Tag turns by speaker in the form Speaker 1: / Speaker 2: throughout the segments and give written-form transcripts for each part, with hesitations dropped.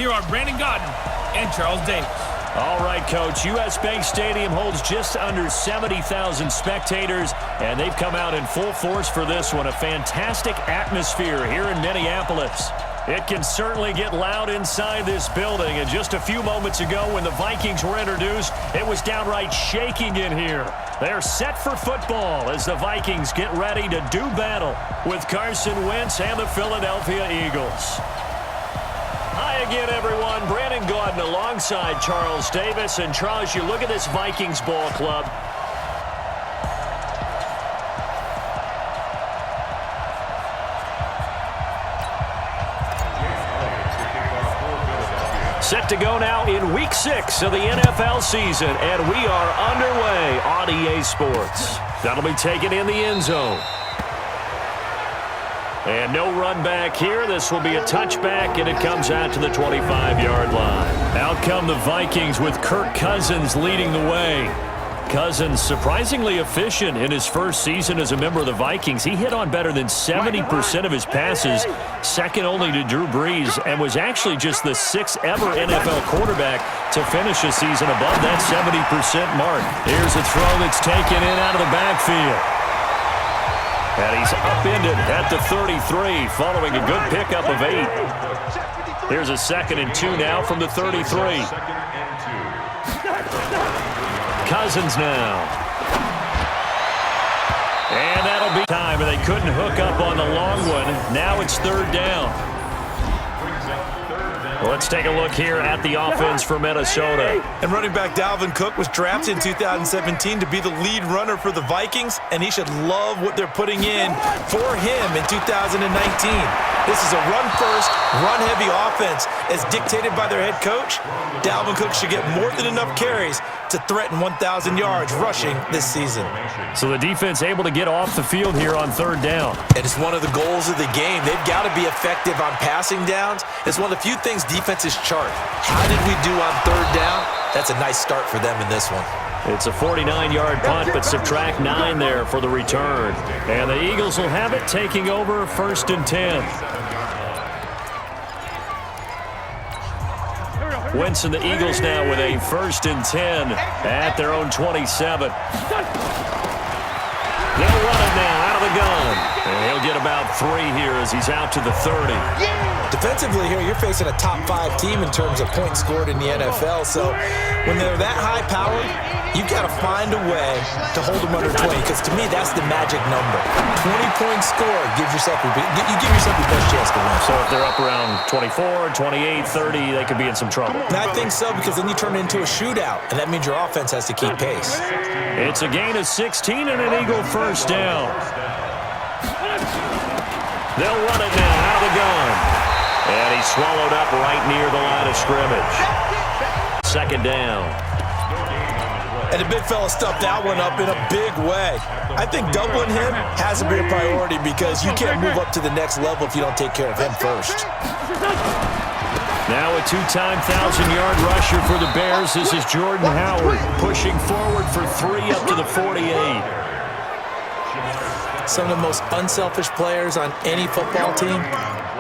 Speaker 1: here are Brandon Gaudin and Charles Davis.
Speaker 2: All right, Coach. U.S. Bank Stadium holds just under 70,000 spectators, and they've come out in full force for this one. A fantastic atmosphere here in Minneapolis. It can certainly get loud inside this building, and just a few moments ago when the Vikings were introduced, it was downright shaking in here. They're set for football as the Vikings get ready to do battle with Carson Wentz and the Philadelphia Eagles. Hi again, everyone. Brandon Gaudin alongside Charles Davis. And Charles, you look at this Vikings ball club. Set to go now in Week 6 of the NFL season, and we are underway on EA Sports. That'll be taken in the end zone. And no run back here. This will be a touchback, and it comes out to the 25-yard line. Out come the Vikings with Kirk Cousins leading the way. Cousins surprisingly efficient in his first season as a member of the Vikings. He hit on better than 70% of his passes, second only to Drew Brees, and was actually just the 6th ever NFL quarterback to finish a season above that 70% mark. Here's a throw that's taken in out of the backfield. And he's upended at the 33 following a good pickup of 8. Here's a 2nd and 2 now from the 33. Cousins now. And that'll be time, and they couldn't hook up on the long one. Now it's 3rd down. Let's take a look here at the offense for Minnesota.
Speaker 3: And running back Dalvin Cook was drafted in 2017 to be the lead runner for the Vikings, and he should love what they're putting in for him in 2019. This is a run-first, run-heavy offense as dictated by their head coach. Dalvin Cook should get more than enough carries to threaten 1,000 yards rushing this season.
Speaker 2: So the defense able to get off the field here on 3rd down.
Speaker 3: And it's one of the goals of the game. They've got to be effective on passing downs. It's one of the few things defenses chart. How did we do on 3rd down? That's a nice start for them in this one.
Speaker 2: It's a 49-yard punt, but subtract 9 there for the return. And the Eagles will have it, taking over 1st and 10. Wentz and the Eagles now with a 1st and 10 at their own 27. They'll run it now out of the gun. And he'll get about 3 here as he's out to the 30.
Speaker 3: Defensively here, you're facing a top 5 team in terms of points scored in the NFL. So when they're that high powered, you've got to find a way to hold them under 20, because to me, that's the magic number. 20 points scored, you give yourself your best chance to win.
Speaker 2: So if they're up around 24, 28, 30, they could be in some trouble.
Speaker 3: And I think so, because then you turn it into a shootout, and that means your offense has to keep pace.
Speaker 2: It's a gain of 16 and an Eagle 1st down. They'll run it now out of the gun. And he's swallowed up right near the line of scrimmage. 2nd down.
Speaker 3: And the big fella stuffed that one up in a big way. I think doubling him has to be a priority, because you can't move up to the next level if you don't take care of him first.
Speaker 2: Now a 2-time 1,000-yard rusher for the Bears. This is Jordan Howard pushing forward for 3 up to the 48.
Speaker 3: Some of the most unselfish players on any football team,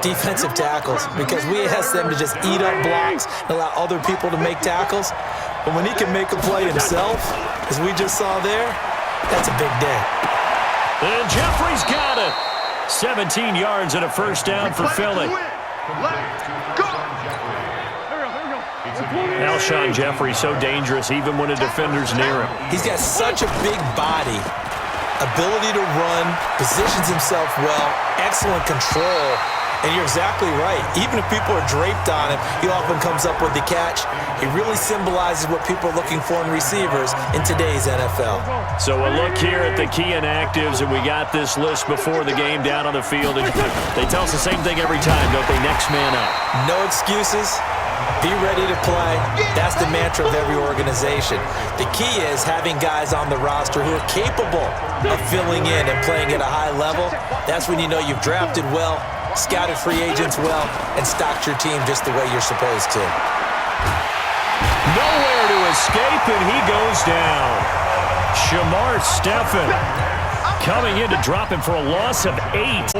Speaker 3: defensive tackles, because we ask them to just eat up blocks and allow other people to make tackles. But when he can make a play himself, as we just saw there, that's a big day.
Speaker 2: And Jeffrey's got it. 17 yards and a 1st down for Philly. Alshon Jeffrey so dangerous even when a defender's near him.
Speaker 3: He's got such a big body, ability to run, positions himself well, excellent control. And you're exactly right. Even if people are draped on him, he often comes up with the catch. He really symbolizes what people are looking for in receivers in today's NFL.
Speaker 2: So a look here at the key inactives, and we got this list before the game down on the field. And they tell us the same thing every time, don't they? Next man up.
Speaker 3: No excuses. Be ready to play. That's the mantra of every organization. The key is having guys on the roster who are capable of filling in and playing at a high level. That's when you know you've drafted well, scouted free agents well, and stocked your team just the way you're supposed to.
Speaker 2: Nowhere to escape, and he goes down. Shamar Stephen coming in to drop him for a loss of 8.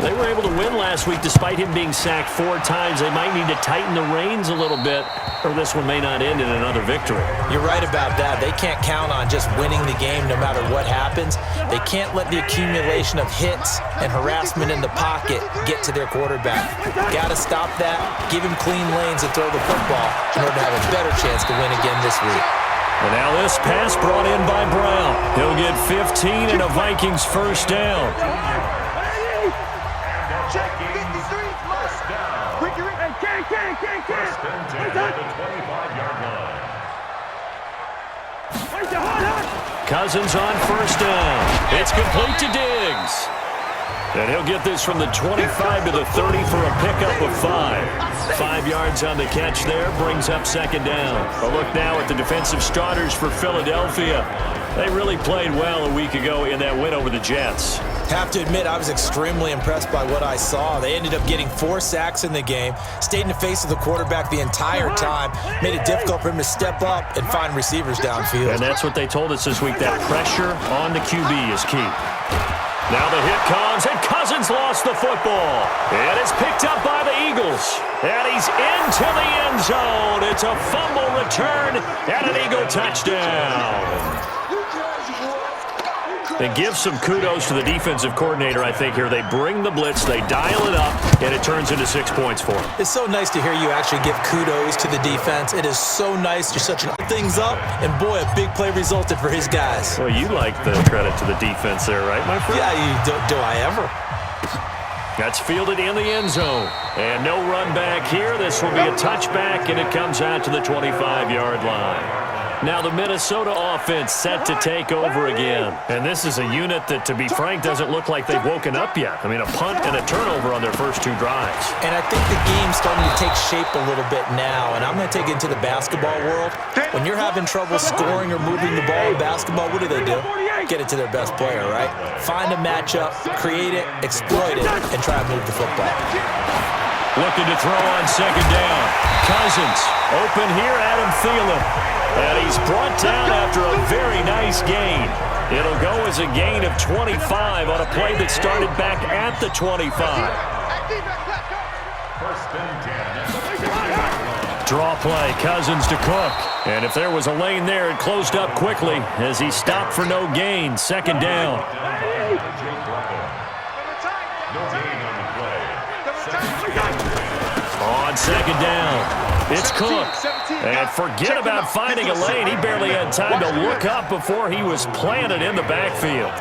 Speaker 2: They were able to win last week despite him being sacked 4 times. They might need to tighten the reins a little bit, or this one may not end in another victory.
Speaker 3: You're right about that. They can't count on just winning the game no matter what happens. They can't let the accumulation of hits and harassment in the pocket get to their quarterback. Got to stop that, give him clean lanes and throw the football in order to have a better chance to win again this week.
Speaker 2: And now this pass brought in by Brown. He'll get 15 and a Vikings first down. Cousins on first down. It's complete to Diggs. And he'll get this from the 25 to the 30 for a pickup of 5. 5 yards on the catch there, brings up second down. A look now at the defensive starters for Philadelphia. They really played well a week ago in that win over the Jets.
Speaker 3: Have to admit, I was extremely impressed by what I saw. They ended up getting 4 sacks in the game, stayed in the face of the quarterback the entire time, made it difficult for him to step up and find receivers downfield.
Speaker 2: And that's what they told us this week, that pressure on the QB is key. Now the hit comes, and Cousins lost the football. And it's picked up by the Eagles. And he's into the end zone. It's a fumble return and an Eagle touchdown. And give some kudos to the defensive coordinator, I think, here. They bring the blitz, they dial it up, and it turns into 6 points for them.
Speaker 3: It's so nice to hear you actually give kudos to the defense. It is so nice. You're such things up, and boy, a big play resulted for his guys.
Speaker 2: Well, you like the credit to the defense there, right, my friend?
Speaker 3: Yeah, do I ever?
Speaker 2: That's fielded in the end zone. And no run back here. This will be a touchback, and it comes out to the 25-yard line. Now the Minnesota offense set to take over again. And this is a unit that, to be frank, doesn't look like they've woken up yet. I mean, a punt and a turnover on their first 2 drives.
Speaker 3: And I think the game's starting to take shape a little bit now. And I'm going to take it into the basketball world. When you're having trouble scoring or moving the ball in basketball, what do? Get it to their best player, right? Find a matchup, create it, exploit it, and try to move the football.
Speaker 2: Looking to throw on second down. Cousins open here, Adam Thielen. And he's brought down after a very nice gain. It'll go as a gain of 25 on a play that started back at the 25. Draw play, Cousins to Cook. And if there was a lane there, it closed up quickly as he stopped for no gain. Second down. On second down. It's Cook. And forget about finding a lane. He barely had time to look up before he was planted in the backfield.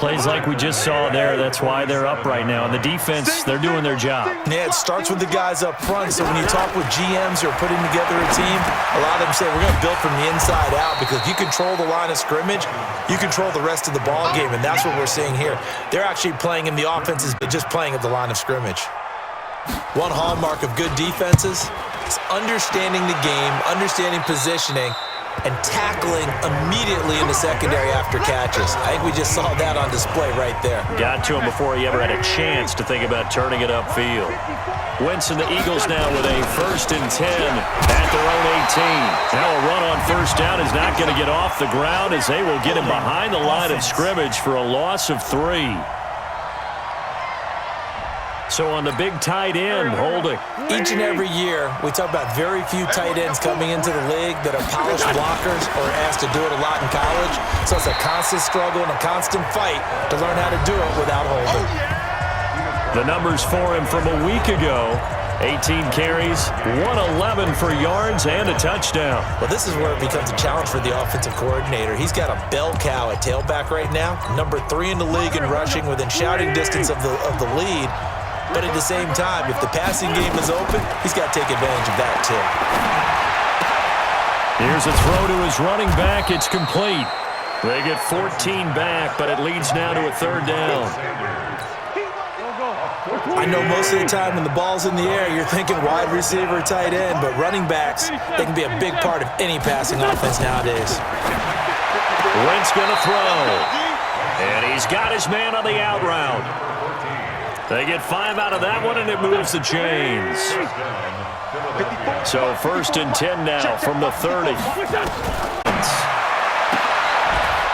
Speaker 2: Plays like we just saw there, that's why they're up right now. And the defense, they're doing their job.
Speaker 3: Yeah, it starts with the guys up front. So when you talk with GMs who are putting together a team, a lot of them say we're going to build from the inside out, because if you control the line of scrimmage, you control the rest of the ball game. And that's what we're seeing here. They're actually playing in the offenses, but just playing at the line of scrimmage. One hallmark of good defenses is understanding the game, understanding positioning, and tackling immediately in the secondary after catches. I think we just saw that on display right there.
Speaker 2: Got to him before he ever had a chance to think about turning it upfield. Wentz and the Eagles now with a 1st and 10 at their own 18. Now a run on first down is not going to get off the ground, as they will get him behind the line of scrimmage for a loss of 3. So on the big tight end, holding.
Speaker 3: Each and every year, we talk about very few tight ends coming into the league that are polished blockers or asked to do it a lot in college. So it's a constant struggle and a constant fight to learn how to do it without holding.
Speaker 2: The numbers for him from a week ago: 18 carries, 111 for yards, and a touchdown.
Speaker 3: Well, this is where it becomes a challenge for the offensive coordinator. He's got a bell cow at tailback right now, number 3 in the league in rushing, within shouting distance of the lead. But at the same time, if the passing game is open, he's got to take advantage of that too.
Speaker 2: Here's a throw to his running back. It's complete. They get 14 back, but it leads now to a 3rd down.
Speaker 3: I know most of the time when the ball's in the air, you're thinking wide receiver, tight end, but running backs, they can be a big part of any passing offense nowadays.
Speaker 2: Wentz going to throw. And he's got his man on the out route. They get 5 out of that one, and it moves the chains. So 1st and 10 now from the 30.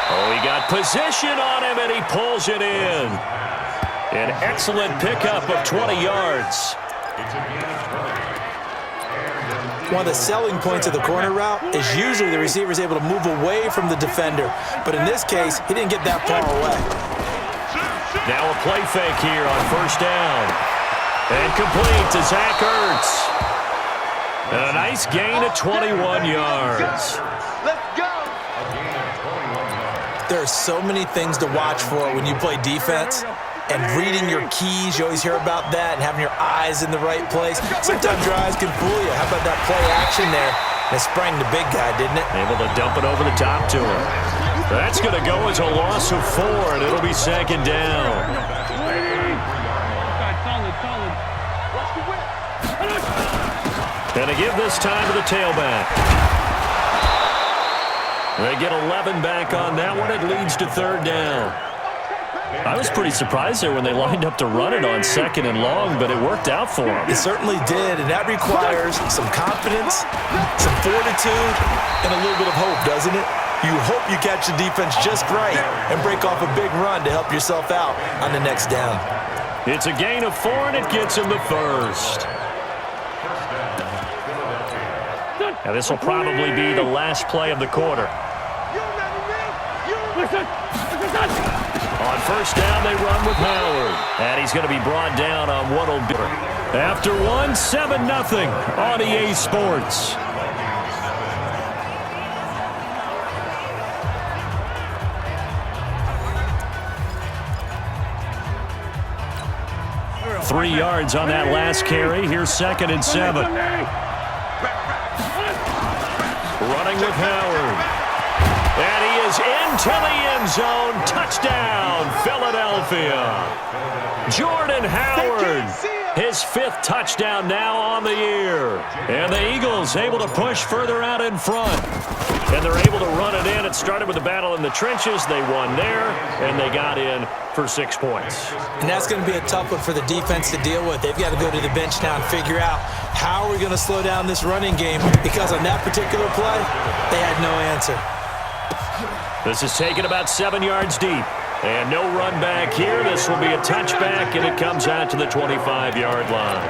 Speaker 2: Oh, he got position on him, and he pulls it in. An excellent pickup of 20 yards.
Speaker 3: One of the selling points of the corner route is usually the receiver is able to move away from the defender. But in this case, he didn't get that far away.
Speaker 2: Now a play fake here on first down. And complete to Zach Ertz. And a nice gain of 21 yards.
Speaker 4: Let's go.
Speaker 3: There are so many things to watch for when you play defense. And reading your keys, you always hear about that, and having your eyes in the right place. Sometimes your eyes can fool you. How about that play action there? And it sprang the big guy, didn't it?
Speaker 2: Able to dump it over the top to him. That's going to go as a loss of 4, and it'll be second down. And to give this time to the tailback. They get 11 back on that one. It leads to third down. I was pretty surprised there when they lined up to run it on second and long, but it worked out for them.
Speaker 3: It certainly did, and that requires some confidence, some fortitude, and a little bit of hope, doesn't it? You hope you catch the defense just right and break off a big run to help yourself out on the next down.
Speaker 2: It's a gain of 4, and it gets him the first. Now this will probably be the last play of the quarter. On first down, they run with Howard. And he's going to be brought down on what'll be. After 1, 7-0 on EA Sports. Three yards on that last carry. Here's 2nd and 7. Running with Howard. And he is into the end zone. Touchdown, Philadelphia. Jordan Howard, his 5th touchdown now on the year. And the Eagles able to push further out in front. And they're able to run it in. It started with a battle in the trenches. They won there, and they got in for 6 points.
Speaker 3: And that's going to be a tough one for the defense to deal with. They've got to go to the bench now and figure out how are we going to slow down this running game, because on that particular play, they had no answer.
Speaker 2: This is taken about 7 yards deep. And no run back here. This will be a touchback, and it comes out to the 25-yard line.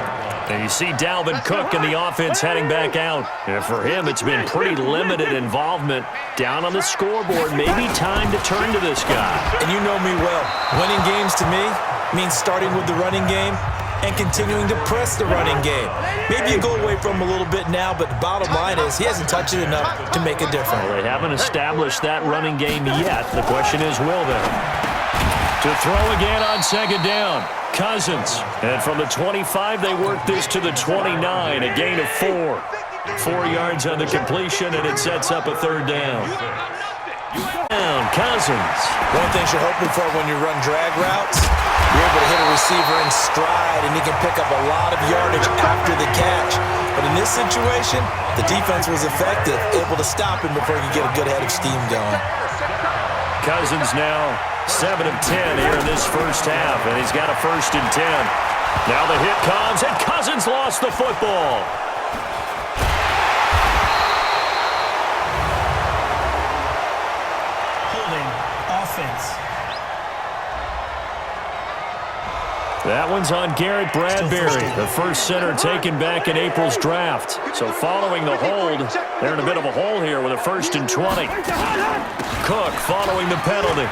Speaker 2: And you see Dalvin Cook in the offense heading back out. And for him, it's been pretty limited involvement. Down on the scoreboard, maybe time to turn to this guy.
Speaker 3: And you know me well. Winning games to me means starting with the running game and continuing to press the running game. Maybe you go away from him a little bit now, but the bottom line is he hasn't touched it enough to make a difference.
Speaker 2: Well, they haven't established that running game yet. The question is, will they? To throw again on second down, Cousins. And from the 25, they work this to the 29, a gain of 4. 4 yards on the completion, and it sets up a third down. Cousins.
Speaker 3: One of the things you're hoping for when you run drag routes, you're able to hit a receiver in stride, and he can pick up a lot of yardage after the catch. But in this situation, the defense was effective, able to stop him before he could get a good head of steam going.
Speaker 2: Cousins now 7 of 10 here in this first half, and he's got a 1st and 10. Now the hit comes, and Cousins lost the football. That one's on Garrett Bradbury, the first center taken back in April's draft. So following the hold, they're in a bit of a hole here with a 1st and 20. Cook following the penalty.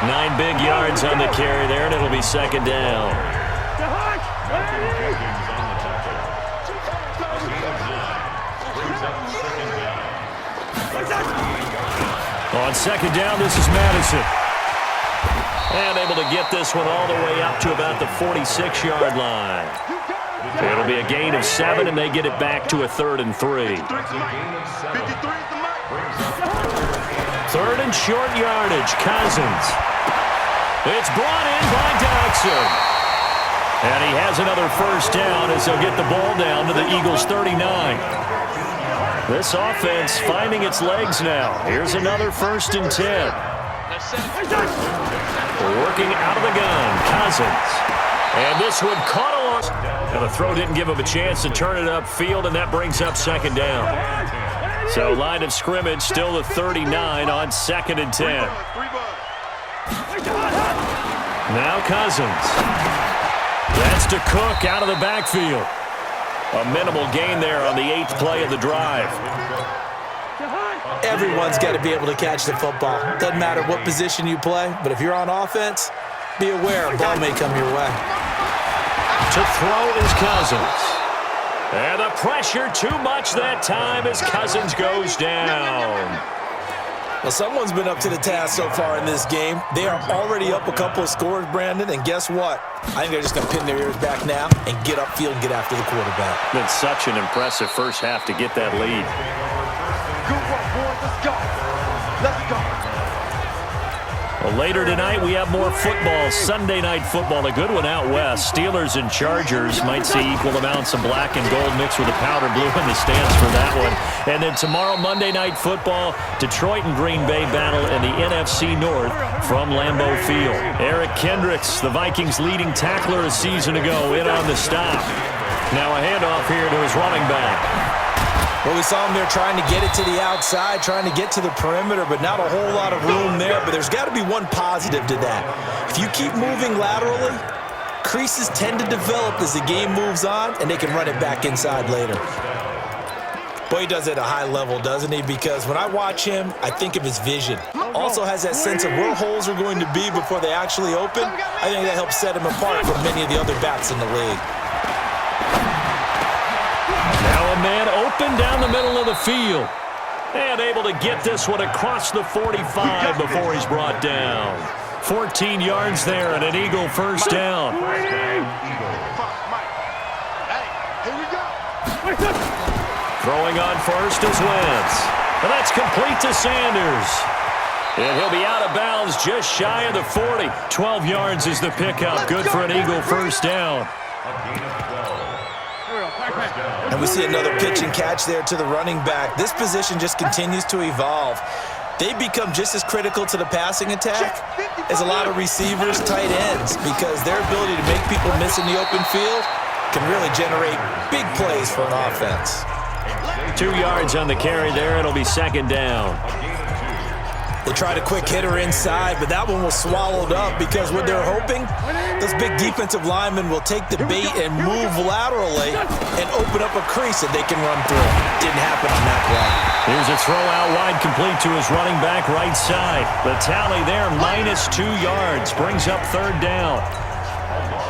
Speaker 2: 9 big yards on the carry there, and it'll be second down. On second down, this is Madison. And able to get this one all the way up to about the 46-yard line. It'll be a gain of 7, and they get it back to a 3rd and 3. 3rd and short yardage, Cousins. It's brought in by Dodson. And he has another first down as they'll get the ball down to the Eagles' 39. This offense finding its legs now. Here's another 1st and 10. Working out of the gun, Cousins. And this one caught along. And the throw didn't give him a chance to turn it upfield, and that brings up second down. So line of scrimmage still at 39 on 2nd and 10. Now Cousins. That's to Cook out of the backfield. A minimal gain there on the 8th play of the drive.
Speaker 3: Everyone's got to be able to catch the football. Doesn't matter what position you play, but if you're on offense, be aware a ball may come your way.
Speaker 2: To throw is Cousins. And the pressure too much that time as Cousins goes down.
Speaker 3: Well, someone's been up to the task so far in this game. They are already up a couple of scores, Brandon, and guess what? I think they're just going to pin their ears back now and get upfield and get after the quarterback.
Speaker 2: Been such an impressive first half to get that lead.
Speaker 4: Good work, boys. Let's go. Let's go.
Speaker 2: Well, later tonight, we have more football. Sunday night football, a good one out west. Steelers and Chargers might see equal amounts of black and gold mixed with a powder blue in the stands for that one. And then tomorrow, Monday night football, Detroit and Green Bay battle in the NFC North from Lambeau Field. Eric Kendricks, the Vikings' leading tackler a season ago, in on the stop. Now a handoff here to his running back.
Speaker 3: Well, we saw him there trying to get it to the outside, trying to get to the perimeter, but not a whole lot of room there. But there's got to be one positive to that. If you keep moving laterally, creases tend to develop as the game moves on, and they can run it back inside later. Boy, he does it at a high level, doesn't he? Because when I watch him, I think of his vision. Also has that sense of where holes are going to be before they actually open. I think that helps set him apart from many of the other backs in the league.
Speaker 2: Now a man open down the middle of the field. And able to get this one across the 45 before he's brought down. 14 yards there and an Eagle first down. Throwing on first is Wentz. And that's complete to Sanders. And he'll be out of bounds just shy of the 40. 12 yards is the pickup. Good for an Eagle first down.
Speaker 3: And we see another pitch and catch there to the running back. This position just continues to evolve. They become just as critical to the passing attack as a lot of receivers, tight ends, because their ability to make people miss in the open field can really generate big plays for an offense.
Speaker 2: 2 yards on the carry there. It'll be second down.
Speaker 3: They tried a quick hitter inside, but that one was swallowed up because what they're hoping, those big defensive linemen will take the bait and move laterally and open up a crease that they can run through. Didn't happen on that play.
Speaker 2: Here's a throw out wide complete to his running back right side. The tally there, -2 yards, brings up third down.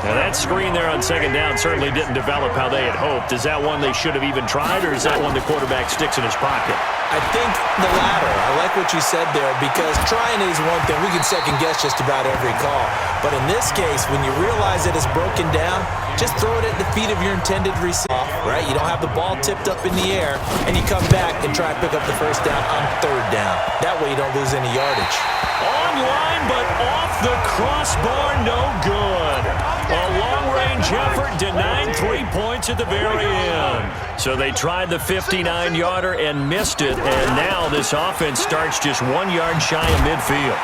Speaker 2: Now that screen there on second down certainly didn't develop how they had hoped. Is that one they should have even tried, or is that one the quarterback sticks in his pocket?
Speaker 3: I think the latter. I like what you said there, because trying is one thing. We can second guess just about every call. But in this case, when you realize that it's broken down, just throw it at the feet of your intended receiver, right? You don't have the ball tipped up in the air, and you come back and try to pick up the first down on third down. That way you don't lose any yardage.
Speaker 2: Online, but off the crossbar, no good. A long-range effort denied 3 points at the very end. So they tried the 59-yarder and missed it, and now this offense starts just 1 yard shy of midfield.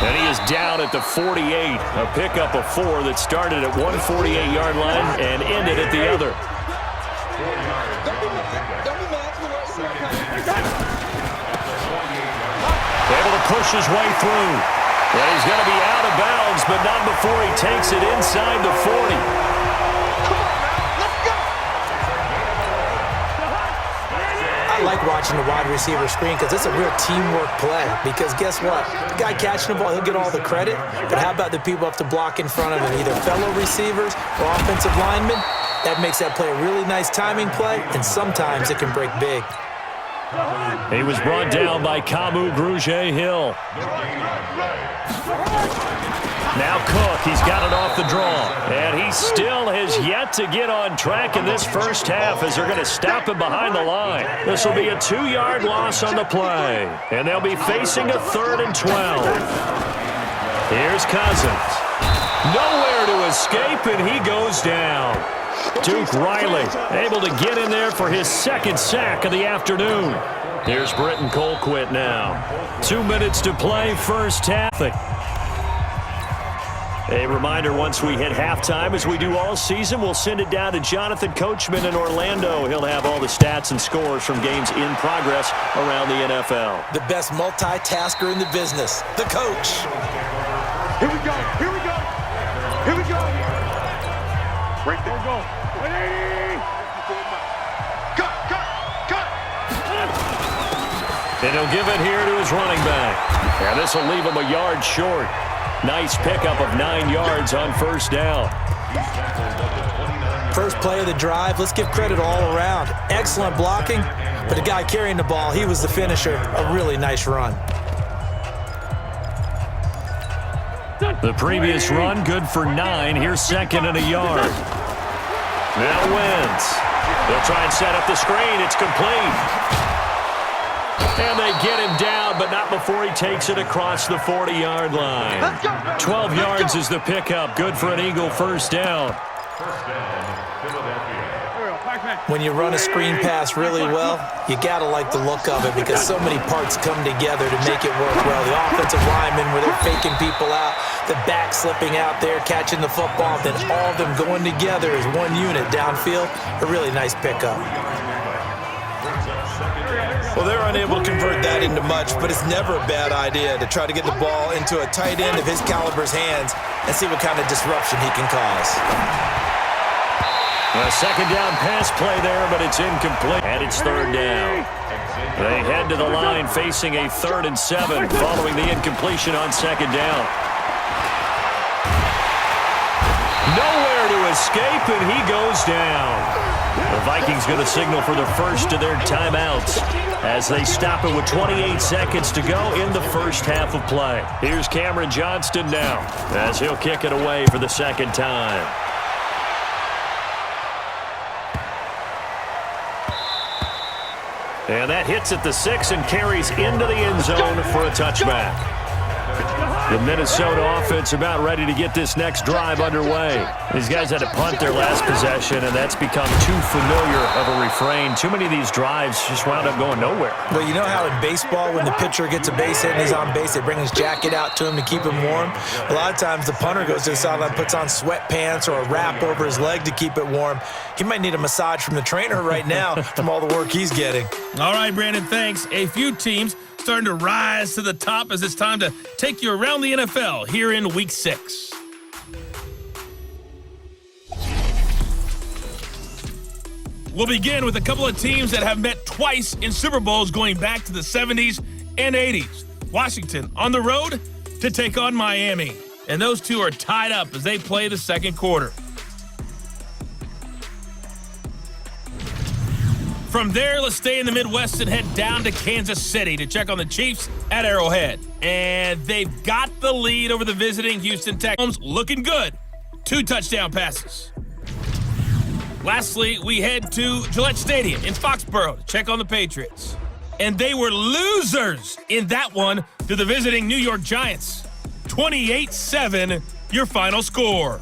Speaker 2: And he is down at the 48, a pickup of 4 that started at 148-yard line and ended at the other. Able to push his way through. And he's going to be out of bounds, but not before he takes it inside the 40.
Speaker 3: I like watching the wide receiver screen because it's a real teamwork play. Because guess what? The guy catching the ball, he'll get all the credit. But how about the people up to block in front of him, either fellow receivers or offensive linemen? That makes that play a really nice timing play, and sometimes it can break big.
Speaker 2: He was brought down by Kamu Grugier-Hill. Now Cook, he's got it off the draw. And he still has yet to get on track in this first half as they're going to stop him behind the line. This will be a 2-yard loss on the play. And they'll be facing a 3rd and 12. Here's Cousins. Nowhere to escape, and he goes down. Duke Riley able to get in there for his 2nd sack of the afternoon. Here's Britton Colquitt now. 2 minutes to play, first half. A reminder, once we hit halftime, as we do all season, we'll send it down to Jonathan Coachman in Orlando. He'll have all the stats and scores from games in progress around the NFL.
Speaker 3: The best multitasker in the business, the coach.
Speaker 4: Here we go. Here we go. Here we go. Right there. Go. 180. Cut.
Speaker 2: And he'll give it here to his running back. And this will leave him a yard short. Nice pickup of 9 yards on first down.
Speaker 3: First play of the drive, let's give credit all around. Excellent blocking, but the guy carrying the ball, he was the finisher. A really nice run.
Speaker 2: The previous run, good for 9. Here's second and a yard. Now Wentz. They'll try and set up the screen. It's complete. And they get him down, but not before he takes it across the 40-yard line. 12 yards is the pickup. Good for an Eagle first down.
Speaker 3: When you run a screen pass really well, you got to like the look of it because so many parts come together to make it work well. The offensive linemen, where they're faking people out, the back slipping out there, catching the football, then all of them going together as one unit downfield. A really nice pickup.
Speaker 5: Well, they're unable to convert that into much, but it's never a bad idea to try to get the ball into a tight end of his caliber's hands and see what kind of disruption he can cause.
Speaker 2: A second down pass play there, but it's incomplete. And it's third down. They head to the line facing a 3rd and 7 following the incompletion on second down. Nowhere to escape, and he goes down. The Vikings going to signal for the first of their timeouts as they stop it with 28 seconds to go in the first half of play. Here's Cameron Johnston now as he'll kick it away for the second time. And that hits at the 6 and carries into the end zone for a touchback. The Minnesota offense about ready to get this next drive underway. These guys had to punt their last possession, and that's become too familiar of a refrain. Too many of these drives just wound up going nowhere.
Speaker 3: Well, you know how in baseball, when the pitcher gets a base hit and he's on base, they bring his jacket out to him to keep him warm? A lot of times the punter goes to the sideline, puts on sweatpants or a wrap over his leg to keep it warm. He might need a massage from the trainer right now from all the work he's getting.
Speaker 1: All right, Brandon, thanks. A few teams starting to rise to the top as it's time to take you around the NFL here in Week 6. We'll begin with a couple of teams that have met twice in Super Bowls going back to the 70s and 80s. Washington on the road to take on Miami. And those two are tied up as they play the second quarter. From there, let's stay in the Midwest and head down to Kansas City to check on the Chiefs at Arrowhead. And they've got the lead over the visiting Houston Texans. Looking good. 2 touchdown passes. Lastly, we head to Gillette Stadium in Foxborough to check on the Patriots. And they were losers in that one to the visiting New York Giants. 28-7, your final score.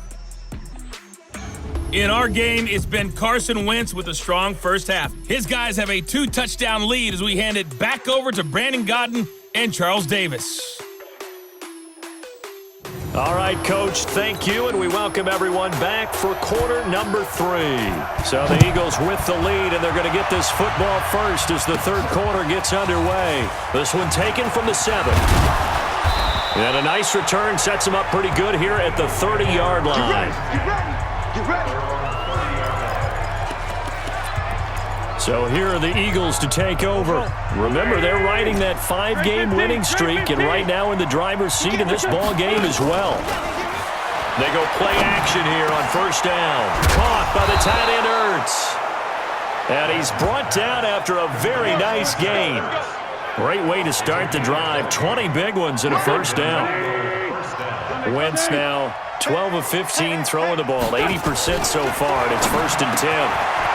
Speaker 1: In our game, it's been Carson Wentz with a strong first half. His guys have a 2-touchdown lead as we hand it back over to Brandon Godden and Charles Davis.
Speaker 2: All right, Coach, thank you, and we welcome everyone back for quarter number 3. So the Eagles with the lead, and they're going to get this football first as the third quarter gets underway. This one taken from the 7. And a nice return sets them up pretty good here at the 30-yard line.
Speaker 4: Get ready. Get ready.
Speaker 2: So here are the Eagles to take over. Remember, they're riding that 5-game winning streak, and right now in the driver's seat in this ball game as well. They go play action here on first down. Caught by the tight end Ertz. And he's brought down after a very nice gain. Great way to start the drive. 20 big ones in a first down. Wentz now 12 of 15 throwing the ball, 80% so far, and it's 1st and 10.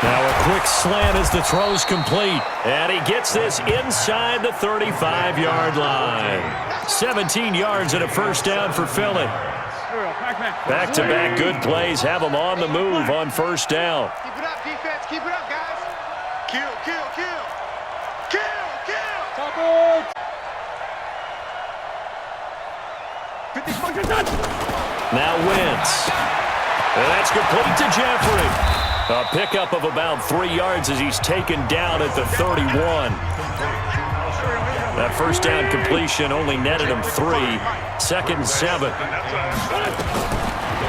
Speaker 2: Now a quick slant as the throw's complete, and he gets this inside the 35-yard line. 17 yards and a first down for Philly. Back-to-back good plays have them on the move on first down.
Speaker 4: Keep it up, defense. Keep it up, guys. Kill.
Speaker 2: Now Wentz. And that's complete to Jeffrey. A pickup of about 3 yards as he's taken down at the 31. That first down completion only netted him 3. 2nd and 7.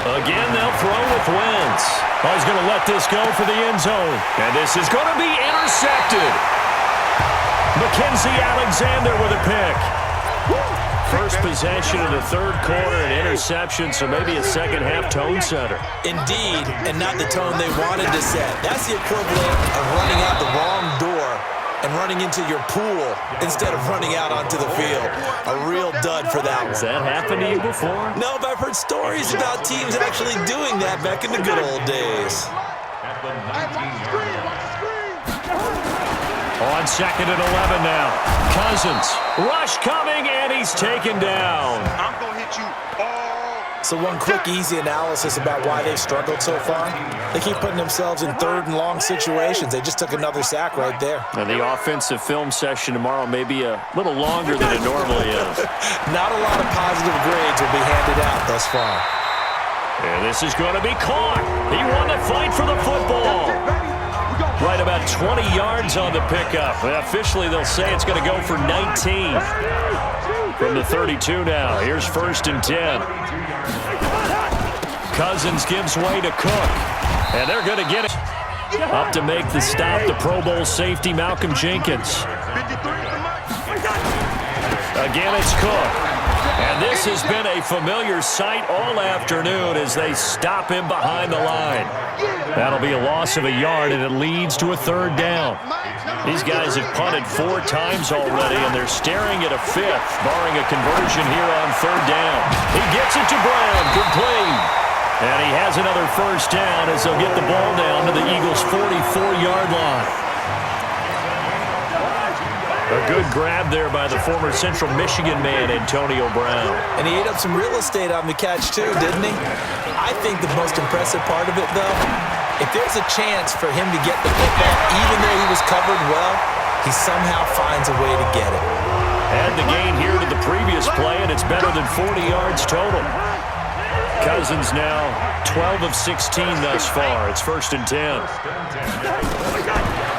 Speaker 2: Again, they'll throw with Wentz. Oh, he's going to let this go for the end zone. And this is going to be intercepted. Mackenzie Alexander with a pick. First possession of the third quarter, an interception, so maybe a second-half tone setter.
Speaker 5: Indeed, and not the tone they wanted to set. That's the equivalent of running out the wrong door and running into your pool instead of running out onto the field. A real dud for that one.
Speaker 2: Has that happened to you before?
Speaker 5: No, but I've heard stories about teams actually doing that back in the good old days.
Speaker 2: On 2nd and 11 now. Cousins. Rush coming, and he's taken down.
Speaker 4: I'm going to hit you all.
Speaker 5: So one quick, easy analysis about why they've struggled so far. They keep putting themselves in 3rd and long situations. They just took another sack right there.
Speaker 2: And the offensive film session tomorrow may be a little longer than it normally is.
Speaker 5: Not a lot of positive grades will be handed out thus far.
Speaker 2: And this is going to be caught. He won the fight for the football. Right about 20 yards on the pickup. Officially, they'll say it's going to go for 19. From the 32 now. Here's 1st and 10. Cousins gives way to Cook. And they're going to get it. Up to make the stop, the Pro Bowl safety, Malcolm Jenkins. Again, it's Cook. And this has been a familiar sight all afternoon as they stop him behind the line. That'll be a loss of a yard, and it leads to a 3rd down. These guys have punted 4 times already, and they're staring at a 5th, barring a conversion here on 3rd down. He gets it to Brown, complete. And he has another 1st down as they'll get the ball down to the Eagles' 44-yard line. A good grab there by the former Central Michigan man, Antonio Brown.
Speaker 5: And he ate up some real estate on the catch, too, didn't he? I think the most impressive part of it, though, if there's a chance for him to get the football, even though he was covered well, he somehow finds a way to get it.
Speaker 2: Add the gain here to the previous play, and it's better than 40 yards total. Cousins now 12 of 16 thus far. It's 1st and 10.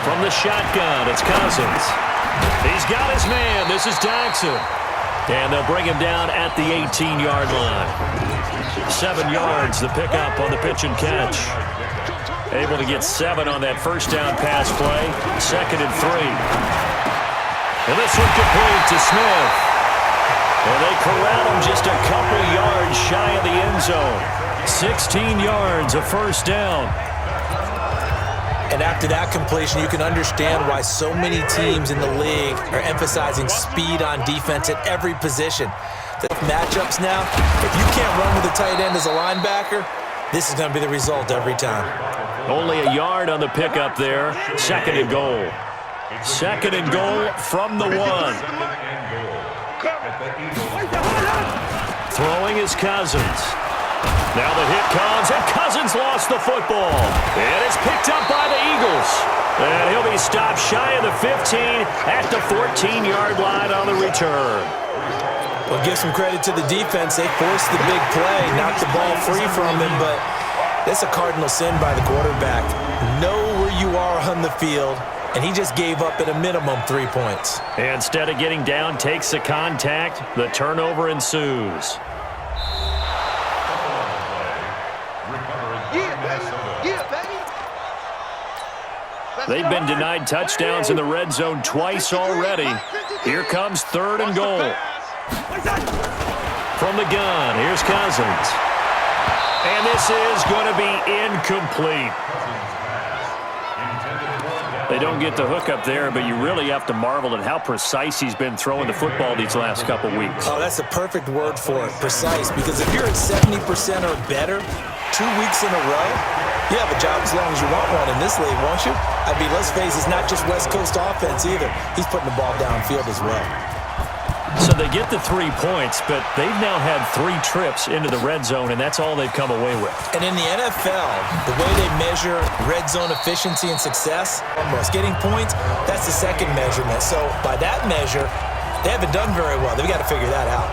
Speaker 2: From the shotgun, it's Cousins. He's got his man. This is Jackson. And they'll bring him down at the 18-yard line. 7 yards, the pickup on the pitch and catch. Able to get 7 on that 1st down pass play. 2nd and 3. And this one complete to Smith. And they corral him just a couple yards shy of the end zone. 16 yards, a 1st down.
Speaker 5: And after that completion, you can understand why so many teams in the league are emphasizing speed on defense at every position. The matchups now, if you can't run with a tight end as a linebacker, this is going to be the result every time.
Speaker 2: Only a yard on the pickup there. 2nd and goal. 2nd and goal from the 1. Throwing is Cousins. Now the hit comes, and Cousins lost the football. And it's picked up by the Eagles. And he'll be stopped shy of the 15 at the 14-yard line on the return.
Speaker 5: Well, give some credit to the defense. They forced the big play, knocked the ball free from him, but that's a cardinal sin by the quarterback. Know where you are on the field, and he just gave up at a minimum 3 points.
Speaker 2: And instead of getting down, takes the contact. The turnover ensues. They've been denied touchdowns in the red zone twice already. Here comes 3rd and goal. From the gun, here's Cousins. And this is going to be incomplete. They don't get the hook up there, but you really have to marvel at how precise he's been throwing the football these last couple weeks.
Speaker 5: Oh, that's the perfect word for it, precise, because if you're at 70% or better 2 weeks in a row, you have a job as long as you want one in this league, won't you? I mean, let's face it, it's not just West Coast offense either. He's putting the ball downfield as well.
Speaker 2: So they get the 3 points, but they've now had 3 trips into the red zone, and that's all they've come away with.
Speaker 5: And in the NFL, the way they measure red zone efficiency and success, almost getting points, that's the second measurement. So by that measure, they haven't done very well. They've got to figure that out.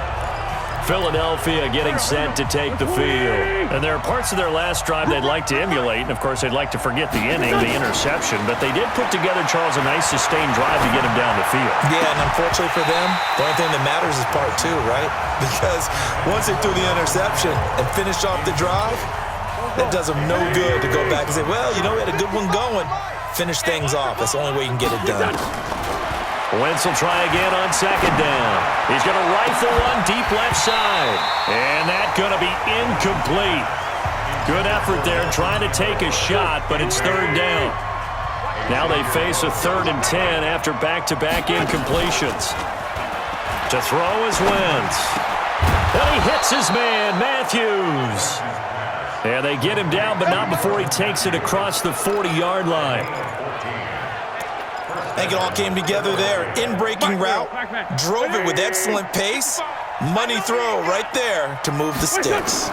Speaker 2: Philadelphia getting set to take the field. And there are parts of their last drive they'd like to emulate. And, of course, they'd like to forget the inning, the interception. But they did put together, Charles, a nice sustained drive to get him down the field.
Speaker 5: Yeah, and unfortunately for them, the only thing that matters is part two, right? Because once they threw the interception and finished off the drive, that does them no good to go back and say, well, you know, we had a good one going. Finish things off. That's the only way you can get it done.
Speaker 2: Wentz will try again on second down. He's going to rifle one deep left side. And that's going to be incomplete. Good effort there trying to take a shot, but it's third down. Now they face a 3rd and 10 after back-to-back incompletions. To throw is Wentz. And he hits his man, Matthews. And they get him down, but not before he takes it across the 40-yard line.
Speaker 5: I think it all came together there. In-breaking route, drove it with excellent pace. Money throw right there to move the sticks.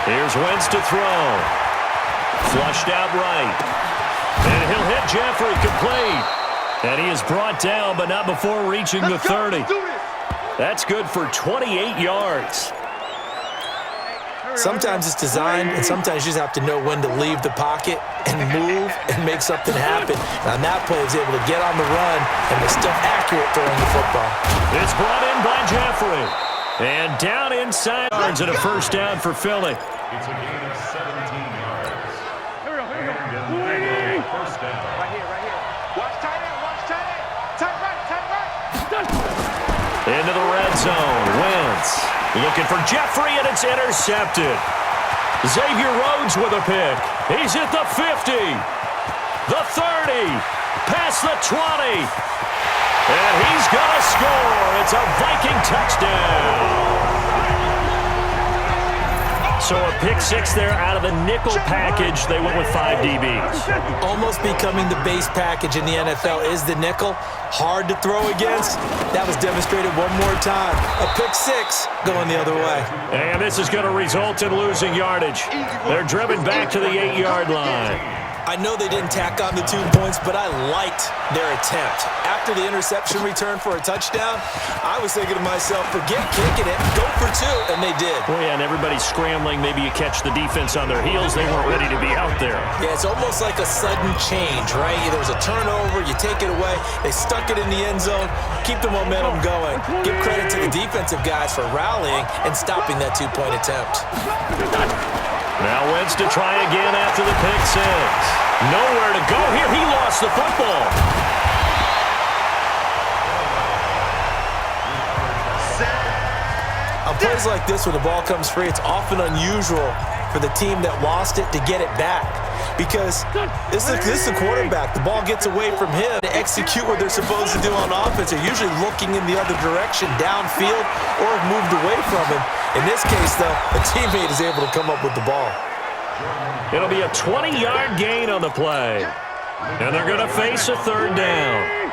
Speaker 2: Here's Wentz to throw. Flushed out right. And he'll hit Jeffrey complete. And he is brought down, but not before reaching the 30. That's good for 28 yards.
Speaker 5: Sometimes it's designed, and sometimes you just have to know when to leave the pocket and move and make something happen. And on that play, he was able to get on the run and was still accurate throwing the football.
Speaker 2: It's brought in by Jeffrey. And down inside yards and a first down for Philly.
Speaker 4: It's a gain of 17 yards. Here we go. First down. Right here. Watch tight end. Tight right.
Speaker 2: Into the red zone. Wentz looking for Jeffrey, and it's intercepted. Xavier Rhodes with a pick. He's at the 50, the 30, past the 20. And he's going to score. It's a Viking touchdown. So a pick six there out of the nickel package. They went with 5 DBs.
Speaker 5: Almost becoming the base package in the NFL is the nickel. Hard to throw against. That was demonstrated one more time. A pick six going the other way.
Speaker 2: And this is going to result in losing yardage. They're driven back to the 8-yard line.
Speaker 5: I know they didn't tack on the 2 points, but I liked their attempt. After the interception return for a touchdown, I was thinking to myself, forget kicking it, go for 2, and they did.
Speaker 2: Well, yeah, and everybody's scrambling. Maybe you catch the defense on their heels. They weren't ready to be out there.
Speaker 5: Yeah, it's almost like a sudden change, right? There was a turnover, you take it away, they stuck it in the end zone, keep the momentum going. Give credit to the defensive guys for rallying and stopping that 2-point attempt.
Speaker 2: Now Wentz to try again after the pick six. Nowhere to go here. He lost the football.
Speaker 5: On plays like this, when the ball comes free, it's often unusual for the team that lost it to get it back. Because this is the quarterback. The ball gets away from him to execute what they're supposed to do on offense. They're usually looking in the other direction, downfield, or have moved away from him. In this case, though, a teammate is able to come up with the ball.
Speaker 2: It'll be a 20-yard gain on the play. And they're going to face a 3rd down.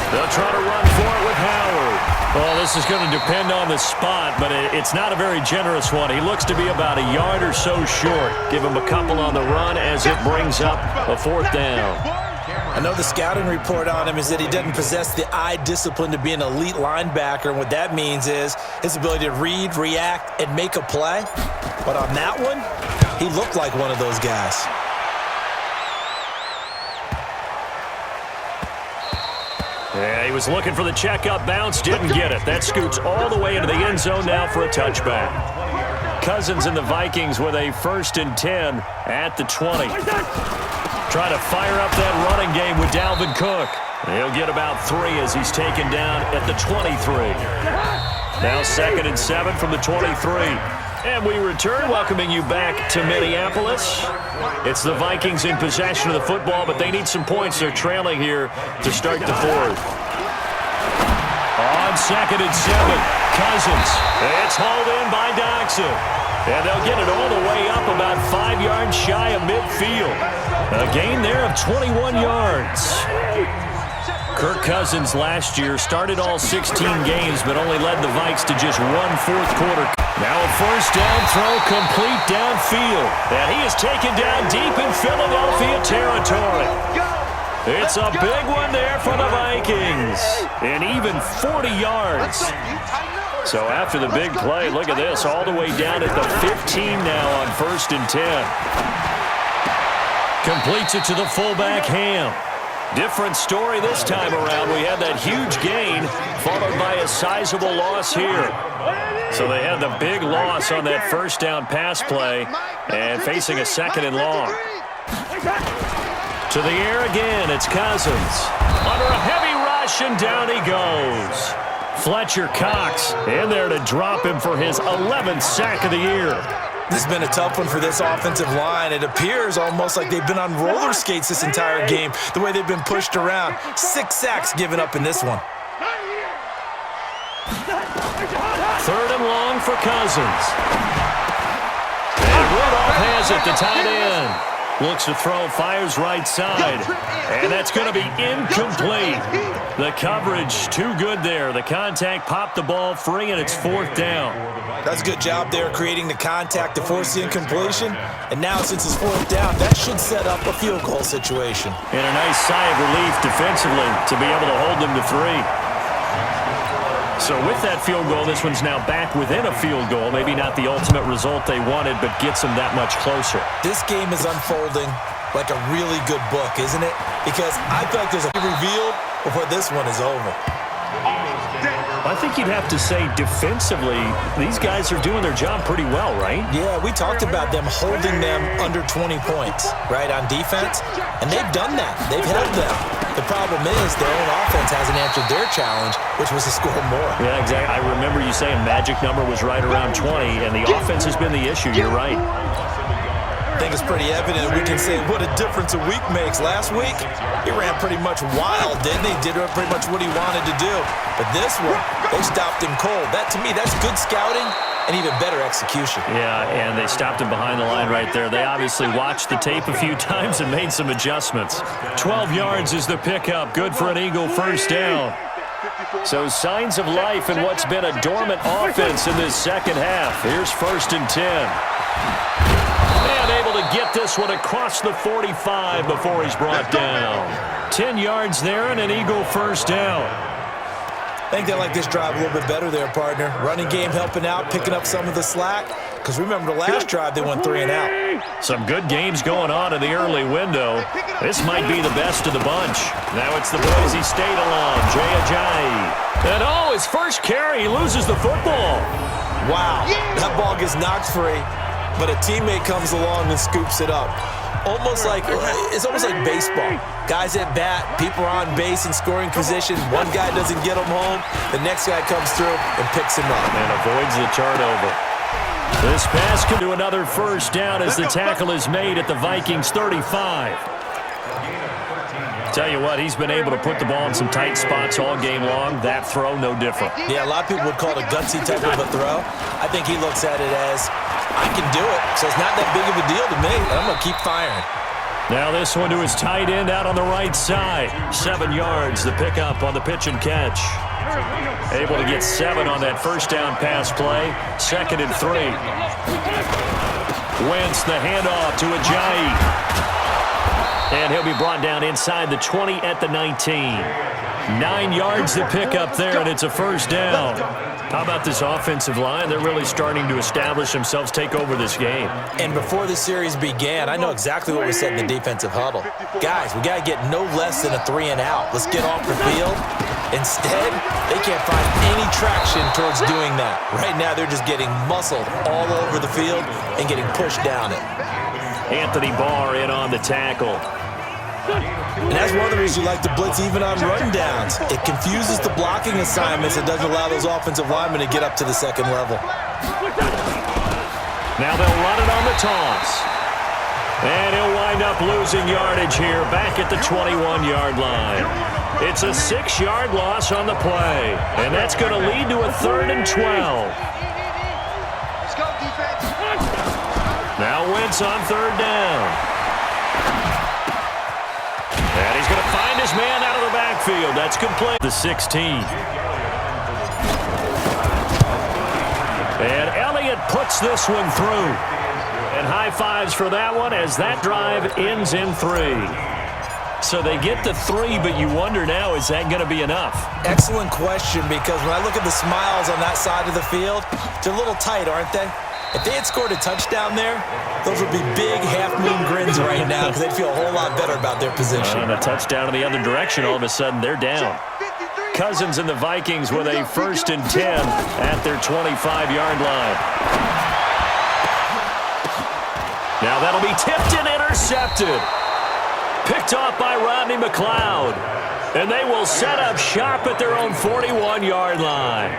Speaker 2: They'll try to run for it with Howard. Well, this is going to depend on the spot, but it's not a very generous one. He looks to be about a yard or so short. Give him a couple on the run as it brings up a 4th down.
Speaker 5: I know the scouting report on him is that he doesn't possess the eye discipline to be an elite linebacker, and what that means is his ability to read, react, and make a play. But on that one, he looked like one of those guys.
Speaker 2: Yeah, he was looking for the checkup bounce, didn't get it. That scoots all the way into the end zone now for a touchback. Cousins and the Vikings with a 1st and 10 at the 20. Trying to fire up that running game with Dalvin Cook. He'll get about 3 as he's taken down at the 23. Now 2nd and 7 from the 23. And we return, welcoming you back to Minneapolis. It's the Vikings in possession of the football, but they need some points. They're trailing here to start the 4th. On 2nd and 7, Cousins. It's hauled in by Doxson. And they'll get it all the way up about 5 yards shy of midfield. A gain there of 21 yards. Kirk Cousins last year started all 16 games, but only led the Vikes to just 1 fourth quarter. Now a 1st down throw complete downfield. And he is taken down deep in Philadelphia territory. It's a big one there for the Vikings. And even 40 yards. So after the big play, look at this, all the way down at the 15 now on 1st and 10. Completes it to the fullback, Ham. Different story this time around. We had that huge gain followed by a sizable loss here. So they had the big loss on that first down pass play and facing a 2nd and long. To the air again, it's Cousins. Under a heavy rush, and down he goes. Fletcher Cox in there to drop him for his 11th sack of the year.
Speaker 5: This has been a tough one for this offensive line. It appears almost like they've been on roller skates this entire game, the way they've been pushed around. 6 sacks given up in this one.
Speaker 2: 3rd and long for Cousins. And Rudolph has it, the tight end. Looks to throw, fires right side. And that's going to be incomplete. The coverage too good there. The contact popped the ball free, and it's 4th down.
Speaker 5: That's a good job there creating the contact to force the incompletion. And now since it's 4th down, that should set up a field goal situation.
Speaker 2: And a nice sigh of relief defensively to be able to hold them to 3. So with that field goal, this one's now back within a field goal. Maybe not the ultimate result they wanted, but gets them that much closer.
Speaker 5: This game is unfolding like a really good book, isn't it? Because I feel like there's a reveal before this one is over.
Speaker 2: I think you'd have to say defensively, these guys are doing their job pretty well, right?
Speaker 5: Yeah, we talked about them holding them under 20 points, right, on defense, and they've done that. They've held them. The problem is their own offense hasn't answered their challenge, which was to score more.
Speaker 2: Yeah, exactly. I remember you saying magic number was right around 20, and the offense has been the issue. You're right.
Speaker 5: I think it's pretty evident. We can say what a difference a week makes. Last week, he ran pretty much wild, didn't he? Did pretty much what he wanted to do. But this one, they stopped him cold. That, to me, that's good scouting and even better execution.
Speaker 2: Yeah, and they stopped him behind the line right there. They obviously watched the tape a few times and made some adjustments. 12 yards is the pickup. Good for an Eagle first down. So signs of life in what's been a dormant offense in this second half. Here's 1st and 10. And able to get this one across the 45 before he's brought down. 10 yards there and an Eagle first down.
Speaker 5: I think they like this drive a little bit better there, partner. Running game helping out, picking up some of the slack. Because remember the last drive, they went 3 and out.
Speaker 2: Some good games going on in the early window. This might be the best of the bunch. Now it's the Boise State alum, Jay Ajayi. And his first carry, he loses the football.
Speaker 5: Wow, that ball gets knocked free, but a teammate comes along and scoops it up. It's almost like baseball. Guys at bat, people are on base in scoring position. One guy doesn't get him home. The next guy comes through and picks him up.
Speaker 2: And avoids the turnover. This pass can do another first down as the tackle is made at the Vikings 35. Tell you what, he's been able to put the ball in some tight spots all game long. That throw, no different.
Speaker 5: Yeah, a lot of people would call it a gutsy type of a throw. I think he looks at it as, I can do it, so it's not that big of a deal to me, and I'm going to keep firing.
Speaker 2: Now this one to his tight end out on the right side. 7 yards, the pickup on the pitch and catch. Able to get 7 on that first down pass play. 2nd and 3. Wentz the handoff to Ajayi. And he'll be brought down inside the 20 at the 19. 9 yards to pick up there, and it's a first down. How about this offensive line? They're really starting to establish themselves, take over this game.
Speaker 5: And before the series began, I know exactly what we said in the defensive huddle. Guys, we got to get no less than a 3 and out. Let's get off the field. Instead, they can't find any traction towards doing that. Right now, they're just getting muscled all over the field and getting pushed down it.
Speaker 2: Anthony Barr in on the tackle.
Speaker 5: And that's one of the reasons you like to blitz even on rundowns. It confuses the blocking assignments. It doesn't allow those offensive linemen to get up to the second level.
Speaker 2: Now they'll run it on the toss. And he'll wind up losing yardage here back at the 21-yard line. It's a 6-yard loss on the play. And that's going to lead to a 3rd and 12.
Speaker 6: Let's go, defense.
Speaker 2: Now Wentz on 3rd down. And he's going to find his man out of the backfield. That's complete. The 16. And Elliott puts this one through. And high fives for that one as that drive ends in 3. So they get the 3, but you wonder now, is that going to be enough?
Speaker 5: Excellent question, because when I look at the smiles on that side of the field, they're a little tight, aren't they? If they had scored a touchdown there, those would be big half-moon grins right now because they'd feel a whole lot better about their position.
Speaker 2: And a touchdown in the other direction, all of a sudden they're down. Cousins and the Vikings with a 1st and 10 at their 25-yard line. Now that'll be tipped and intercepted. Picked off by Rodney McLeod. And they will set up shop at their own 41-yard line.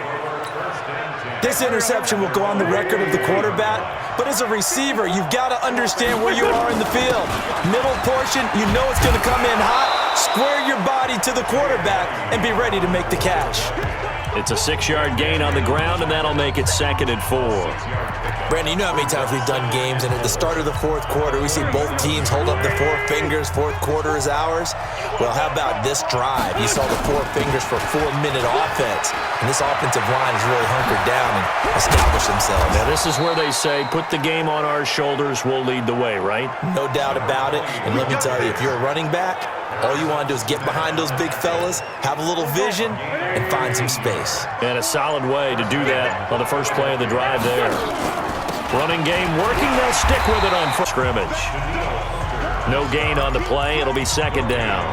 Speaker 5: This interception will go on the record of the quarterback, but as a receiver, you've got to understand where you are in the field. Middle portion, you know it's going to come in hot. Square your body to the quarterback and be ready to make the catch.
Speaker 2: It's a 6-yard gain on the ground, and that'll make it 2nd and 4.
Speaker 5: Brandon, you know how many times we've done games, and at the start of the 4th quarter, we see both teams hold up the 4 fingers, 4th quarter is ours. Well, how about this drive? You saw the 4 fingers for 4-minute offense, and this offensive line has really hunkered down and established themselves.
Speaker 2: Now, this is where they say, put the game on our shoulders, we'll lead the way, right?
Speaker 5: No doubt about it, and let me tell you, if you're a running back, all you want to do is get behind those big fellas, have a little vision, and find some space.
Speaker 2: And a solid way to do that on the first play of the drive there. Running game working, they'll stick with it on first scrimmage. No gain on the play, it'll be 2nd down.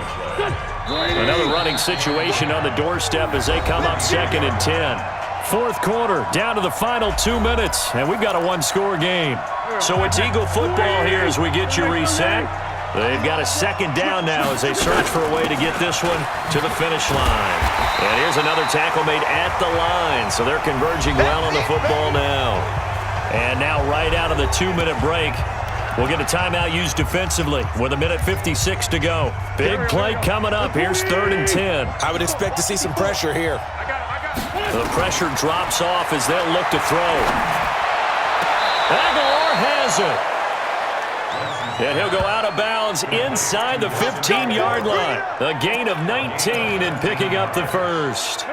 Speaker 2: Another running situation on the doorstep as they come up 2nd and 10. 4th quarter, down to the final 2 minutes, and we've got a 1-score game. So it's Eagle football here as we get you reset. They've got a 2nd down now as they search for a way to get this one to the finish line. And here's another tackle made at the line, so they're converging well on the football now. And now right out of the 2-minute break, we'll get a timeout used defensively with 1:56 to go. Big play coming up. Here's 3rd and 10.
Speaker 5: I would expect to see some pressure here.
Speaker 2: The pressure drops off as they'll look to throw. Aguilar has it. And he'll go out of bounds inside the 15-yard line. A gain of 19 and picking up the 1st.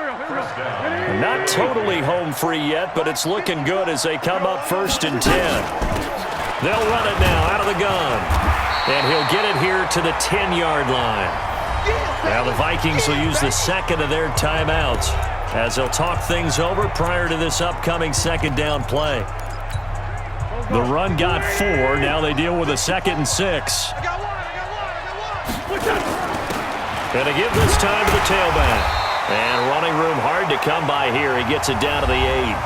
Speaker 2: Not totally home free yet, but it's looking good as they come up 1st and 10. They'll run it now out of the gun. And he'll get it here to the 10-yard line. Now the Vikings will use the 2nd of their timeouts as they'll talk things over prior to this upcoming 2nd down play. The run got 4. Now they deal with a 2nd and 6. And to give this time to the tailback. And running room hard to come by here. He gets it down to the 8.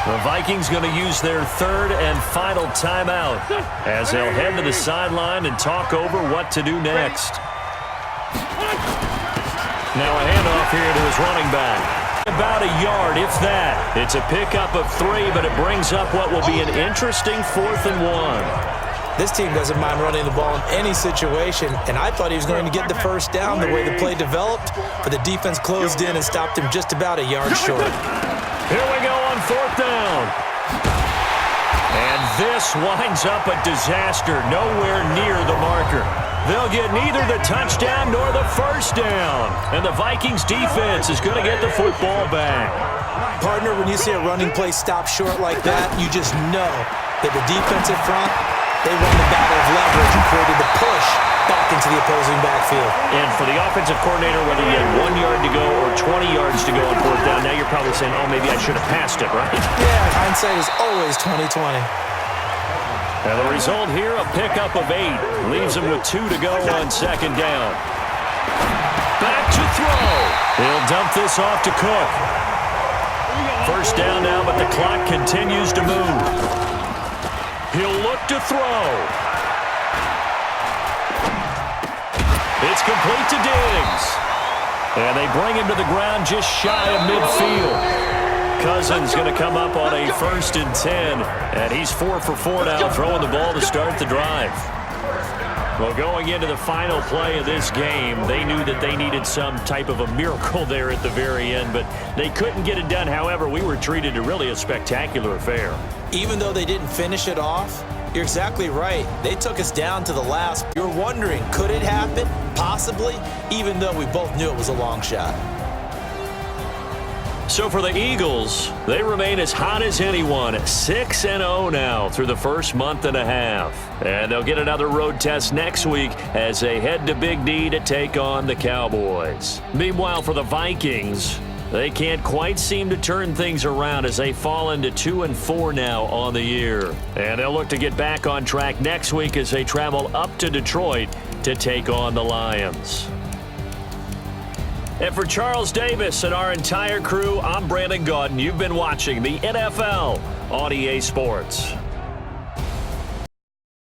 Speaker 2: The Vikings going to use their 3rd and final timeout as they'll head to the sideline and talk over what to do next. Now a handoff here to his running back. About a yard, if that. It's a pickup of 3, but it brings up what will be an interesting 4th and 1.
Speaker 5: This team doesn't mind running the ball in any situation, and I thought he was going to get the 1st down the way the play developed, but the defense closed in and stopped him just about a yard short.
Speaker 2: Here we go on 4th down. And this winds up a disaster, nowhere near the marker. They'll get neither the touchdown nor the 1st down. And the Vikings defense is going to get the football back.
Speaker 5: Partner, when you see a running play stop short like that, you just know that the defensive front, they won the battle of leverage and created the push back into the opposing backfield.
Speaker 2: And for the offensive coordinator, whether you had 1 yard to go or 20 yards to go on 4th down, now you're probably saying, oh, maybe I should have passed it, right?
Speaker 5: Yeah, hindsight is always 20/20.
Speaker 2: And the result here, a pickup of 8. Leaves them with 2 to go on 2nd down. Back to throw. He'll dump this off to Cook. 1st down now, but the clock continues to move. He'll look to throw. It's complete to Diggs. And they bring him to the ground just shy of midfield. Cousins going to come up on a 1st and 10. And he's 4 for 4 now, throwing the ball to start the drive. Well, going into the final play of this game, they knew that they needed some type of a miracle there at the very end, but they couldn't get it done. However, we were treated to really a spectacular affair.
Speaker 5: Even though they didn't finish it off, you're exactly right. They took us down to the last. You're wondering, could it happen? Possibly, even though we both knew it was a long shot.
Speaker 2: So for the Eagles, they remain as hot as anyone, 6-0 now through the first month and a half. And they'll get another road test next week as they head to Big D to take on the Cowboys. Meanwhile, for the Vikings, they can't quite seem to turn things around as they fall into 2-4 now on the year. And they'll look to get back on track next week as they travel up to Detroit to take on the Lions. And for Charles Davis and our entire crew, I'm Brandon Gaudin. You've been watching the NFL on EA Sports.